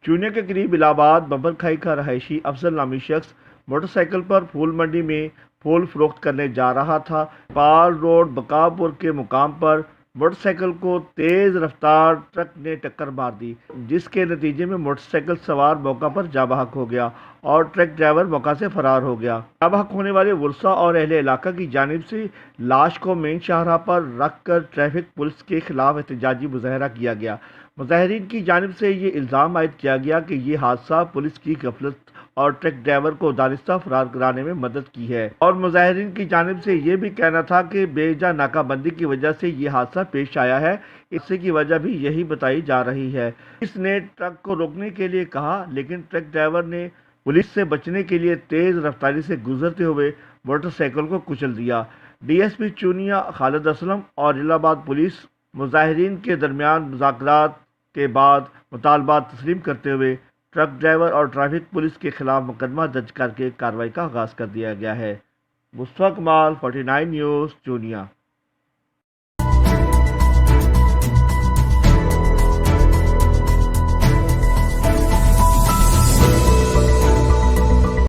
चूनिया के करीब इलाहाबाद बब्बर खाई का रहायशी अफजल नामी शख्स मोटरसाइकिल पर फूल मंडी में फूल फरोख्त करने जा रहा था। पाल रोड बकापुर के मुकाम पर मोटरसाइकिल को तेज रफ्तार ट्रक ने टक्कर मार दी, जिसके नतीजे में मोटरसाइकिल सवार मौका पर जा बहक हो गया और ट्रक ड्राइवर मौका से फरार हो गया। जा बहक होने वाले वर्षा और अहले इलाका की जानिब से लाश को मेन शाहराह पर रख कर ट्रैफिक पुलिस के खिलाफ एहतजाजी मुजाहरा किया गया। मुजाहिरीन की जानिब से ये इल्ज़ाम आयद किया गया कि ये हादसा पुलिस की गफलत और ट्रक ड्राइवर को दानिस्ता फरार कराने में मदद की है, और मुजाहिरीन की जानिब से ये भी कहना था कि बेजा नाकाबंदी की वजह से ये हादसा पेश आया है। इससे की वजह भी यही बताई जा रही है। पुलिस ने ट्रक को रोकने के लिए कहा, लेकिन ट्रक ड्राइवर ने पुलिस से बचने के लिए तेज रफ्तारी से गुजरते हुए मोटरसाइकिल को कुचल दिया। डीएसपी चूनिया खालिद असलम और इलाहाबाद पुलिस मुजाहिरीन के दरमियान मुज़ाकरात के बाद मुतालबात तस्लीम करते हुए ट्रक ड्राइवर और ट्रैफिक पुलिस के खिलाफ मुकदमा दर्ज करके कार्रवाई का आगाज़ कर दिया गया है। मुस्तफ़ा कमाल, 49 न्यूज़, चूनिया।